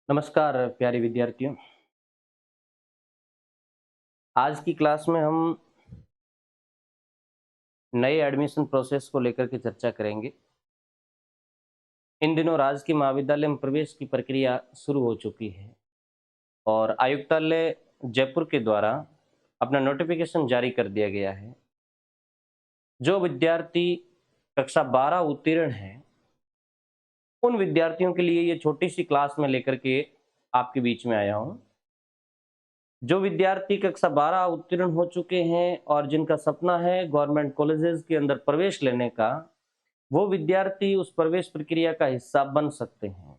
नमस्कार प्यारे विद्यार्थियों। आज की क्लास में हम नए एडमिशन प्रोसेस को लेकर के चर्चा करेंगे। इन दिनों राजकीय महाविद्यालय में प्रवेश की प्रक्रिया शुरू हो चुकी है और आयुक्तालय जयपुर के द्वारा अपना नोटिफिकेशन जारी कर दिया गया है। जो विद्यार्थी कक्षा 12 उत्तीर्ण हैं, उन विद्यार्थियों के लिए ये छोटी सी क्लास में लेकर के आपके बीच में आया हूँ। जो विद्यार्थी कक्षा 12 उत्तीर्ण हो चुके हैं और जिनका सपना है गवर्नमेंट कॉलेजेस के अंदर प्रवेश लेने का, वो विद्यार्थी उस प्रवेश प्रक्रिया का हिस्सा बन सकते हैं,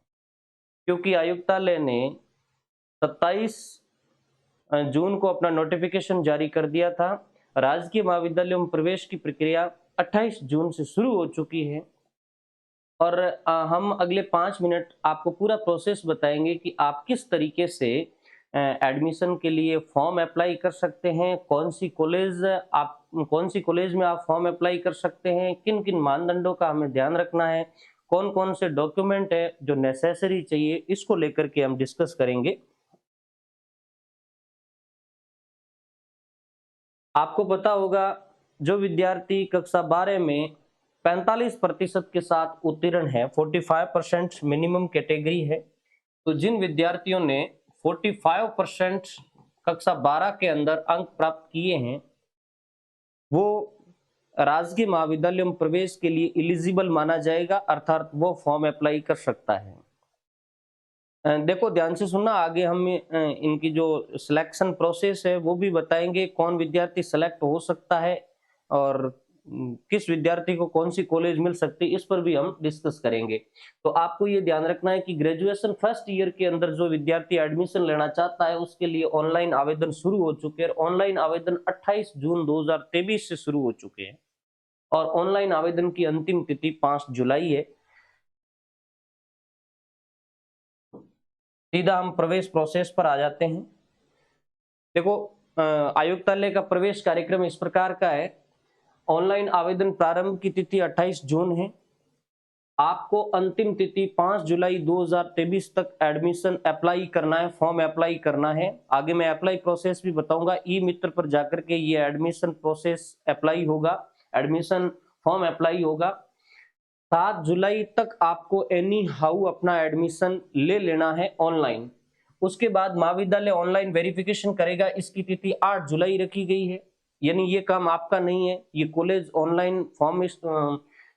क्योंकि आयुक्तालय ने 27 जून को अपना नोटिफिकेशन जारी कर दिया था। राजकीय महाविद्यालयों में प्रवेश की प्रक्रिया 28 जून से शुरू हो चुकी है और हम अगले 5 मिनट आपको पूरा प्रोसेस बताएंगे कि आप किस तरीके से एडमिशन के लिए फॉर्म अप्लाई कर सकते हैं, कौन सी कॉलेज में आप फॉर्म अप्लाई कर सकते हैं, किन किन मानदंडों का हमें ध्यान रखना है, कौन कौन से डॉक्यूमेंट है जो नेसेसरी चाहिए, इसको लेकर के हम डिस्कस करेंगे। आपको पता होगा, जो विद्यार्थी कक्षा 12 में 45% के साथ उत्तीर्ण है, 45% मिनिमम कैटेगरी है, तो जिन विद्यार्थियों ने 45% कक्षा 12 के अंदर अंक प्राप्त किए हैं, वो राजकीय महाविद्यालय में प्रवेश के लिए एलिजिबल माना जाएगा, अर्थात वो फॉर्म अप्लाई कर सकता है। देखो ध्यान से सुनना, आगे हम इनकी जो सिलेक्शन प्रोसेस है वो भी बताएंगे, कौन विद्यार्थी सेलेक्ट हो सकता है और किस विद्यार्थी को कौन सी कॉलेज मिल सकती है, इस पर भी हम डिस्कस करेंगे। तो आपको ये ध्यान रखना है कि ग्रेजुएशन फर्स्ट ईयर के अंदर जो विद्यार्थी एडमिशन लेना चाहता है, उसके लिए ऑनलाइन आवेदन शुरू हो चुके हैं। ऑनलाइन आवेदन 28 जून 2023 से शुरू हो चुके हैं और ऑनलाइन आवेदन की अंतिम तिथि 5 जुलाई है। सीधा हम प्रवेश प्रोसेस पर आ जाते हैं। देखो, आयुक्तालय का प्रवेश कार्यक्रम इस प्रकार का है। ऑनलाइन आवेदन प्रारंभ की तिथि 28 जून है। आपको अंतिम तिथि 5 जुलाई 2023 तक एडमिशन अप्लाई करना है, फॉर्म अप्लाई करना है। आगे मैं अप्लाई प्रोसेस भी बताऊंगा। ई मित्र पर जाकर के ये एडमिशन प्रोसेस अप्लाई होगा, एडमिशन फॉर्म अप्लाई होगा। 7 जुलाई तक आपको एनी हाउ अपना एडमिशन ले लेना है ऑनलाइन। उसके बाद महाविद्यालय ऑनलाइन वेरिफिकेशन करेगा, इसकी तिथि 8 जुलाई रखी गई है। यानी ये काम आपका नहीं है, ये कॉलेज ऑनलाइन फॉर्म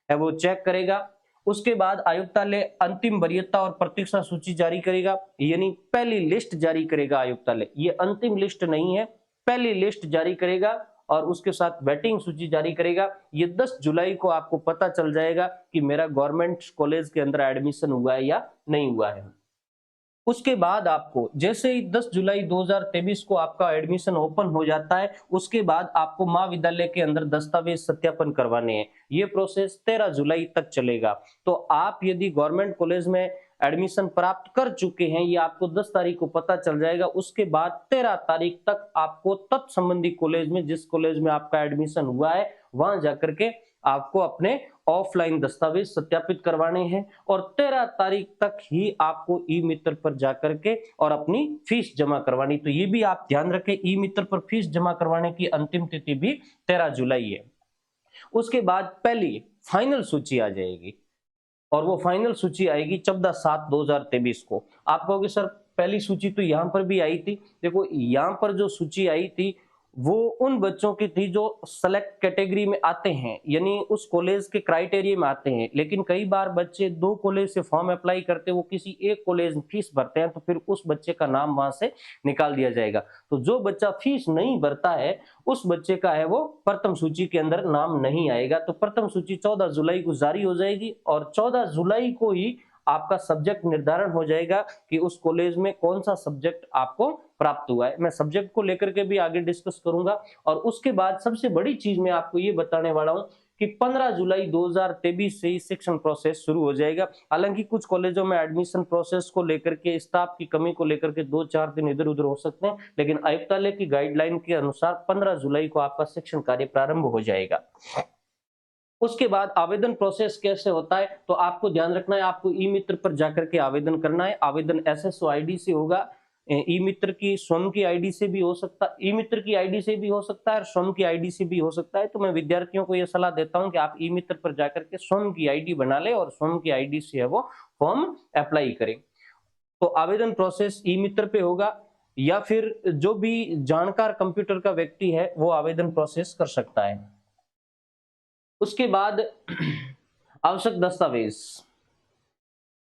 है वो चेक करेगा। उसके बाद आयुक्तालय अंतिम वरीयता और प्रतीक्षा सूची जारी करेगा, यानी पहली लिस्ट जारी करेगा आयुक्तालय। ये अंतिम लिस्ट नहीं है, पहली लिस्ट जारी करेगा और उसके साथ वेटिंग सूची जारी करेगा। ये 10 जुलाई को आपको पता चल जाएगा कि मेरा गवर्नमेंट कॉलेज के अंदर एडमिशन हुआ है या नहीं हुआ है। उसके बाद आपको जैसे ही 10 जुलाई 2023 को आपका एडमिशन ओपन हो जाता है, उसके बाद आपको महाविद्यालय के अंदर दस्तावेज सत्यापन करवाने हैं। ये प्रोसेस 13 जुलाई तक चलेगा। तो आप यदि गवर्नमेंट कॉलेज में एडमिशन प्राप्त कर चुके हैं, ये आपको 10 तारीख को पता चल जाएगा। उसके बाद 13 तारीख तक आपको तत्संबंधी कॉलेज में, जिस कॉलेज में आपका एडमिशन हुआ है, वहां जाकर के आपको अपने ऑफलाइन दस्तावेज सत्यापित करवाने हैं और 13 तारीख तक ही आपको ई मित्र पर जाकर के और अपनी फीस जमा करवानी। तो ये भी आप ध्यान रखें, ई मित्र पर फीस जमा करवाने की अंतिम तिथि भी 13 जुलाई है। उसके बाद पहली फाइनल सूची आ जाएगी और वो फाइनल सूची आएगी 14/7/2023 को। आप कहोगे सर पहली सूची तो यहां पर भी आई थी। देखो, यहां पर जो सूची आई थी वो उन बच्चों की थी जो सेलेक्ट कैटेगरी में आते हैं, यानी उस कॉलेज के क्राइटेरिया में आते हैं। लेकिन कई बार बच्चे 2 कॉलेज से फॉर्म अप्लाई करते हैं, वो किसी एक कॉलेज में फीस भरते हैं, तो फिर उस बच्चे का नाम वहां से निकाल दिया जाएगा। तो जो बच्चा फीस नहीं भरता है, उस बच्चे का है वो प्रथम सूची के अंदर नाम नहीं आएगा। तो प्रथम सूची 14 जुलाई को जारी हो जाएगी और 14 जुलाई को ही आपका सब्जेक्ट निर्धारण हो जाएगा कि उस कॉलेज में कौन सा सब्जेक्ट आपको प्राप्त हुआ है। मैं सब्जेक्ट को लेकर के भी आगे डिस्कस करूंगा। और उसके बाद सबसे बड़ी चीज मैं आपको ये बताने वाला हूं कि 15 जुलाई 2023 से ही शिक्षण प्रोसेस शुरू हो जाएगा। हालांकि कुछ कॉलेजों में एडमिशन प्रोसेस को लेकर के, स्टाफ की कमी को लेकर के 2-4 दिन इधर उधर हो सकते हैं, लेकिन आयुक्तालय की गाइडलाइन के अनुसार 15 जुलाई को आपका शिक्षण कार्य प्रारंभ हो जाएगा। उसके बाद आवेदन प्रोसेस कैसे होता है, तो आपको ध्यान रखना है, आपको ई मित्र पर जाकर के आवेदन करना है। आवेदन एसएसओ आईडी से होगा। ई मित्र की स्वयं की आईडी से भी हो सकता है, ई मित्र की आईडी से भी हो सकता है और स्वयं की आईडी से भी हो सकता है। तो मैं विद्यार्थियों को यह सलाह देता हूं कि आप ई मित्र पर जाकर के स्वयं की आईडी बना ले और स्वयं की आईडी से है वो फॉर्म अप्लाई करें। तो आवेदन प्रोसेस ई मित्र पे होगा, या फिर जो भी जानकार कंप्यूटर का व्यक्ति है वो आवेदन प्रोसेस कर सकता है। उसके बाद आवश्यक दस्तावेज,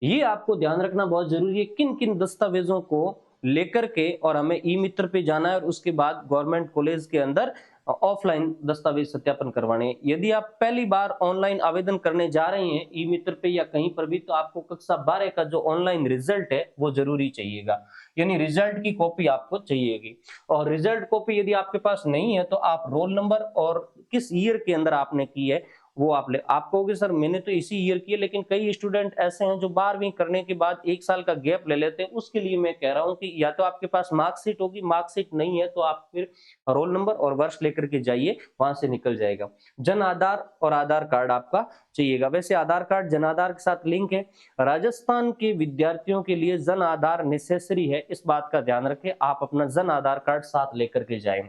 ये आपको ध्यान रखना बहुत जरूरी है, किन किन दस्तावेजों को लेकर के और हमें ई मित्र पे जाना है और उसके बाद गवर्नमेंट कॉलेज के अंदर ऑफलाइन दस्तावेज सत्यापन करवाने। यदि आप पहली बार ऑनलाइन आवेदन करने जा रहे हैं ई मित्र पे या कहीं पर भी, तो आपको कक्षा 12 का जो ऑनलाइन रिजल्ट है वो जरूरी चाहिएगा, यानी रिजल्ट की कॉपी आपको चाहिएगी। और रिजल्ट कॉपी यदि आपके पास नहीं है तो आप रोल नंबर और किस ईयर के अंदर आपने की है वो आप कहोगे सर मैंने तो इसी ईयर की है, लेकिन कई स्टूडेंट ऐसे हैं जो 12वीं करने के बाद 1 साल का गैप ले लेते हैं। उसके लिए मैं कह रहा हूं कि या तो आपके पास मार्कशीट होगी, मार्कशीट नहीं है तो आप फिर रोल नंबर और वर्ष लेकर के जाइए, वहां से निकल जाएगा। जन आधार और आधार कार्ड आपका चाहिएगा। वैसे आधार कार्ड जन आधार के साथ लिंक है। राजस्थान के विद्यार्थियों के लिए जन आधार नेसेसरी है, इस बात का ध्यान रखें, आप अपना जन आधार कार्ड साथ लेकर के जाएं।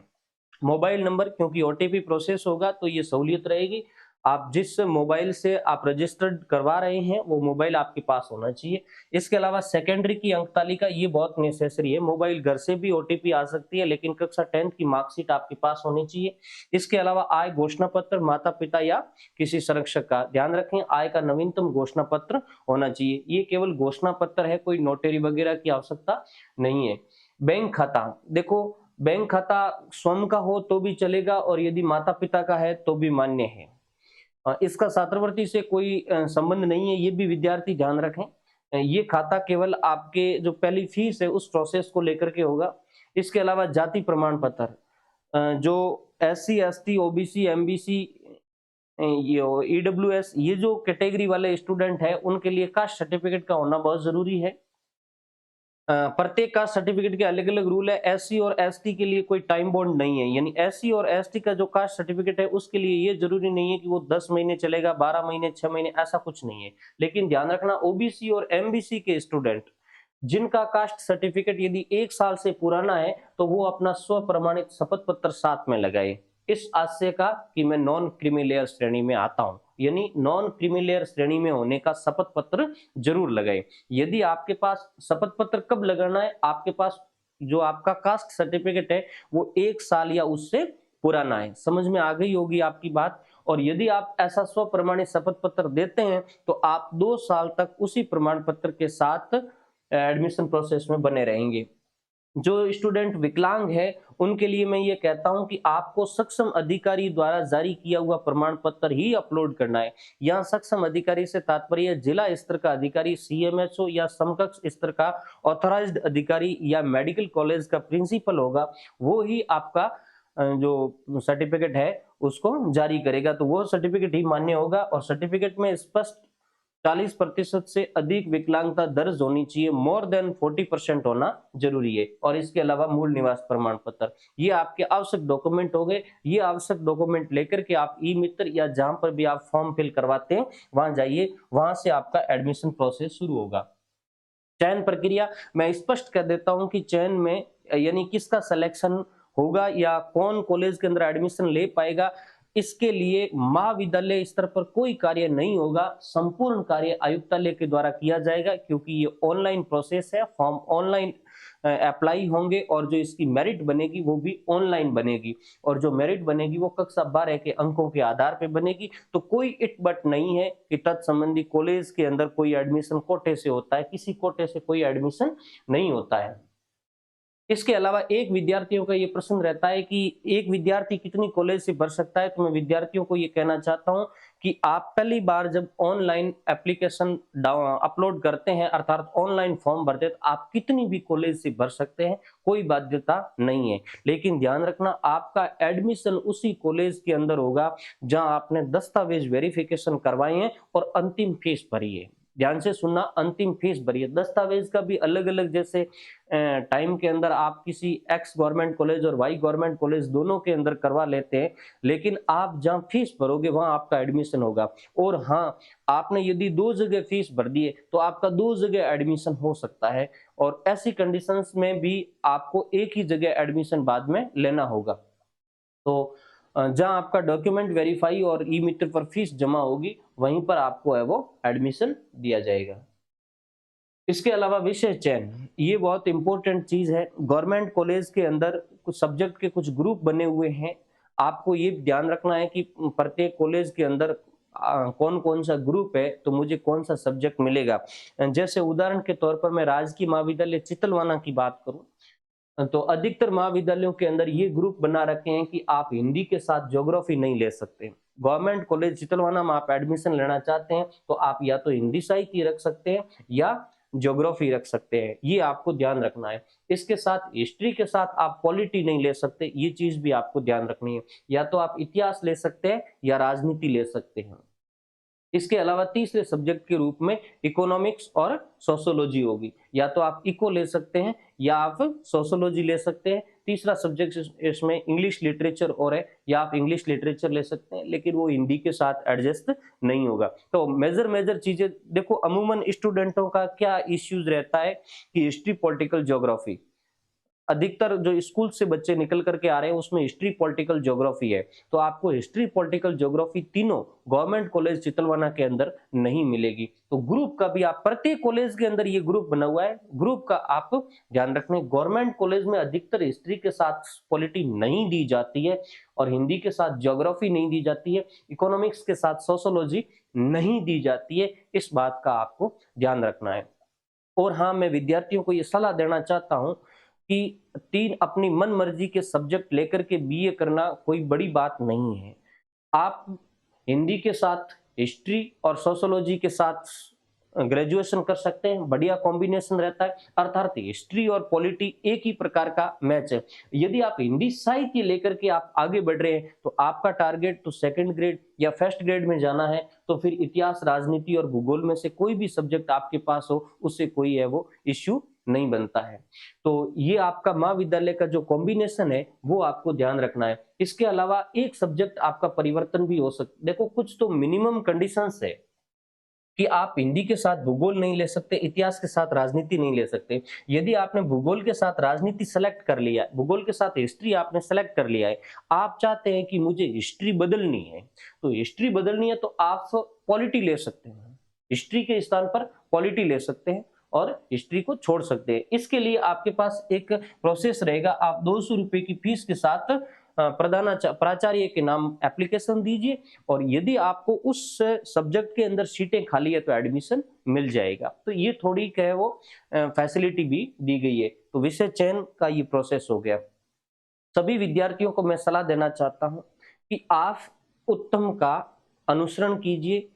मोबाइल नंबर, क्योंकि ओटीपी प्रोसेस होगा तो ये सहूलियत रहेगी। आप जिस मोबाइल से आप रजिस्टर्ड करवा रहे हैं वो मोबाइल आपके पास होना चाहिए। इसके अलावा सेकेंडरी की अंक तालिका, ये बहुत नेसेसरी है। मोबाइल घर से भी ओटीपी आ सकती है, लेकिन कक्षा 10th की मार्कशीट आपके पास होनी चाहिए। इसके अलावा आय घोषणा पत्र माता पिता या किसी संरक्षक का, ध्यान रखें आय का नवीनतम घोषणा पत्र होना चाहिए। ये केवल घोषणा पत्र है, कोई नोटरी वगैरह की आवश्यकता नहीं है। बैंक खाता, देखो बैंक खाता स्वयं का हो तो भी चलेगा और यदि माता पिता का है तो भी मान्य है। इसका छात्रवृत्ति से कोई संबंध नहीं है, ये भी विद्यार्थी ध्यान रखें। ये खाता केवल आपके जो पहली फीस है उस प्रोसेस को लेकर के होगा। इसके अलावा जाति प्रमाण पत्र, जो SC ST OBC MBC EWS ये जो कैटेगरी वाले स्टूडेंट है उनके लिए कास्ट सर्टिफिकेट का होना बहुत जरूरी है। प्रत्येक कास्ट सर्टिफिकेट के अलग अलग रूल है। SC और ST के लिए कोई टाइम बॉन्ड नहीं है, यानी SC और ST का जो कास्ट सर्टिफिकेट है उसके लिए ये जरूरी नहीं है कि वो 10 महीने चलेगा, 12 महीने, 6 महीने, ऐसा कुछ नहीं है। लेकिन ध्यान रखना OBC और MBC के स्टूडेंट जिनका कास्ट सर्टिफिकेट यदि 1 साल से पुराना है तो वो अपना स्व प्रमाणित शपथ पत्र साथ में लगाए, इस आशय का कि मैं नॉन क्रीमी लेयर श्रेणी में आता हूं, यानी नॉन क्रीमी लेयर श्रेणी में होने का शपथ पत्र जरूर लगाए। यदि आपके पास शपथ पत्र कब लगाना है, आपके पास जो आपका कास्ट सर्टिफिकेट है वो 1 साल या उससे पुराना है। समझ में आ गई होगी आपकी बात। और यदि आप ऐसा स्व प्रमाणित शपथ पत्र देते हैं तो आप 2 साल तक उसी प्रमाण पत्र के साथ एडमिशन प्रोसेस में बने रहेंगे। जो स्टूडेंट विकलांग है उनके लिए मैं ये कहता हूं कि आपको सक्षम अधिकारी द्वारा जारी किया हुआ प्रमाण पत्र ही अपलोड करना है। यहाँ सक्षम अधिकारी से तात्पर्य जिला स्तर का अधिकारी, CMHO या समकक्ष स्तर का ऑथराइज्ड अधिकारी या मेडिकल कॉलेज का प्रिंसिपल होगा, वो ही आपका जो सर्टिफिकेट है उसको जारी करेगा। तो वो सर्टिफिकेट ही मान्य होगा और सर्टिफिकेट में स्पष्ट 40% से अधिक विकलांगता दर्ज होनी चाहिए, मोर देन 40% होना जरूरी है। और इसके अलावा मूल निवास प्रमाण पत्र, ये आपके आवश्यक डॉक्यूमेंट हो गए। ये आवश्यक डॉक्यूमेंट लेकर के आप ई मित्र या जहां पर भी आप फॉर्म फिल करवाते हैं वहां जाइए, वहां से आपका एडमिशन प्रोसेस शुरू होगा। चयन प्रक्रिया मैं स्पष्ट कर देता हूं कि चयन में यानी किसका सिलेक्शन होगा या कौन कॉलेज के अंदर एडमिशन ले पाएगा, इसके लिए महाविद्यालय स्तर पर कोई कार्य नहीं होगा, संपूर्ण कार्य आयुक्तालय के द्वारा किया जाएगा, क्योंकि ये ऑनलाइन प्रोसेस है। फॉर्म ऑनलाइन अप्लाई होंगे और जो इसकी मेरिट बनेगी वो भी ऑनलाइन बनेगी और जो मेरिट बनेगी वो कक्षा 12 के अंकों के आधार पे बनेगी। तो कोई इट बट नहीं है कि तत्संबंधी कॉलेज के अंदर कोई एडमिशन कोटे से होता है, किसी कोटे से कोई एडमिशन नहीं होता है। इसके अलावा एक विद्यार्थियों का ये प्रश्न रहता है कि एक विद्यार्थी कितनी कॉलेज से भर सकता है। तो मैं विद्यार्थियों को ये कहना चाहता हूं कि आप पहली बार जब ऑनलाइन एप्लीकेशन अपलोड करते हैं अर्थात ऑनलाइन फॉर्म भरते हैं तो आप कितनी भी कॉलेज से भर सकते हैं, कोई बाध्यता नहीं है। लेकिन ध्यान रखना आपका एडमिशन उसी कॉलेज के अंदर होगा जहां आपने दस्तावेज वेरिफिकेशन करवाए हैं और अंतिम फीस भरी है। ध्यान से सुनना, अंतिम फीस भरिए। दस्तावेज का भी अलग अलग, जैसे टाइम के अंदर आप किसी एक्स गवर्नमेंट कॉलेज और वाई गवर्नमेंट कॉलेज दोनों के अंदर करवा लेते हैं, लेकिन आप जहां फीस भरोगे वहां आपका एडमिशन होगा। और हाँ, आपने यदि 2 जगह फीस भर दी है तो आपका 2 जगह एडमिशन हो सकता है, और ऐसी कंडीशंस में भी आपको एक ही जगह एडमिशन बाद में लेना होगा। तो जहां आपका डॉक्यूमेंट वेरीफाई और ई मीटर पर फीस जमा होगी, वहीं पर आपको है वो एडमिशन दिया जाएगा। इसके अलावा विषय चयन, ये बहुत इंपॉर्टेंट चीज है। गवर्नमेंट कॉलेज के अंदर कुछ सब्जेक्ट के कुछ ग्रुप बने हुए हैं। आपको ये ध्यान रखना है कि प्रत्येक कॉलेज के अंदर कौन कौन सा ग्रुप है, तो मुझे कौन सा सब्जेक्ट मिलेगा। जैसे उदाहरण के तौर पर मैं राजकीय महाविद्यालय चितलवाना की बात करूं, तो अधिकतर महाविद्यालयों के अंदर ये ग्रुप बना रखे हैं कि आप हिंदी के साथ ज्योग्राफी नहीं ले सकते। गवर्नमेंट कॉलेज चितलवाना में आप एडमिशन लेना चाहते हैं तो आप या तो हिंदी साहित्य रख सकते हैं या ज्योग्राफी रख सकते हैं, ये आपको ध्यान रखना है। इसके साथ हिस्ट्री के साथ आप पॉलिटी नहीं ले सकते, ये चीज भी आपको ध्यान रखनी है। या तो आप इतिहास ले सकते हैं या राजनीति ले सकते हैं। इसके अलावा तीसरे सब्जेक्ट के रूप में इकोनॉमिक्स और सोशियोलॉजी होगी, या तो आप इको ले सकते हैं या आप सोशियोलॉजी ले सकते हैं। तीसरा सब्जेक्ट इसमें इंग्लिश लिटरेचर और है, या आप इंग्लिश लिटरेचर ले सकते हैं, लेकिन वो हिंदी के साथ एडजस्ट नहीं होगा। तो मेजर चीजें देखो, अमूमन स्टूडेंटों का क्या इश्यूज रहता है कि हिस्ट्री, पॉलिटिकल, ज्योग्राफी, अधिकतर जो स्कूल से बच्चे निकल करके आ रहे हैं उसमें हिस्ट्री, पॉलिटिकल, ज्योग्राफी है। तो आपको हिस्ट्री, पॉलिटिकल, ज्योग्राफी तीनों गवर्नमेंट कॉलेज चितलवाना के अंदर नहीं मिलेगी। तो ग्रुप का भी आप, प्रत्येक कॉलेज के अंदर ये ग्रुप बना हुआ है, ग्रुप का आप ध्यान रखना। गवर्नमेंट कॉलेज में अधिकतर हिस्ट्री के साथ पॉलिटी नहीं दी जाती है, और हिंदी के साथ ज्योग्राफी नहीं दी जाती है, इकोनॉमिक्स के साथ सोशियोलॉजी नहीं दी जाती है। इस बात का आपको ध्यान रखना है। और हाँ, मैं विद्यार्थियों को ये सलाह देना चाहता हूँ कि 3 अपनी मन मर्जी के सब्जेक्ट लेकर के बीए करना कोई बड़ी बात नहीं है। आप हिंदी के साथ हिस्ट्री और सोशियोलॉजी के साथ ग्रेजुएशन कर सकते हैं, बढ़िया कॉम्बिनेशन रहता है। अर्थात हिस्ट्री और पॉलिटी एक ही प्रकार का मैच है। यदि आप हिंदी साहित्य लेकर के आप आगे बढ़ रहे हैं तो आपका टारगेट तो सेकंड ग्रेड या फर्स्ट ग्रेड में जाना है, तो फिर इतिहास, राजनीति और भूगोल में से कोई भी सब्जेक्ट आपके पास हो, उससे कोई है वो इश्यू नहीं बनता है। तो ये आपका महाविद्यालय का जो कॉम्बिनेशन है वो आपको ध्यान रखना है। इसके अलावा एक सब्जेक्ट आपका परिवर्तन भी हो सकता। देखो, कुछ तो मिनिमम कंडीशंस है कि आप हिंदी के साथ भूगोल नहीं ले सकते, इतिहास के साथ राजनीति नहीं ले सकते। यदि आपने भूगोल के साथ राजनीति सेलेक्ट कर लिया है, भूगोल के साथ हिस्ट्री आपने सेलेक्ट कर लिया है, आप चाहते हैं कि मुझे हिस्ट्री बदलनी है, तो हिस्ट्री बदलनी है तो आप पॉलिटी ले सकते हैं, हिस्ट्री के स्थान पर पॉलिटी ले सकते हैं और हिस्ट्री को छोड़ सकते हैं। इसके लिए आपके पास एक प्रोसेस रहेगा। आप 200 रुपए की फीस के साथ प्राचार्य के नाम एप्लीकेशन दीजिए, और यदि आपको उस सब्जेक्ट के अंदर सीटें खाली है तो एडमिशन मिल जाएगा। तो ये थोड़ी क्या है वो फैसिलिटी भी दी गई है। तो विषय चयन का ये प्रोसेस हो गया। सभी विद्यार्थियों को मैं सलाह देना चाहता हूं कि आप उत्तम का अनुसरण कीजिए,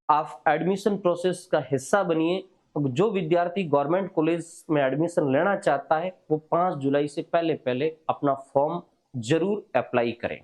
आप एडमिशन प्रोसेस का हिस्सा बनिए। जो विद्यार्थी गवर्नमेंट कॉलेज में एडमिशन लेना चाहता है वो 5 जुलाई से पहले पहले अपना फॉर्म जरूर अप्लाई करें।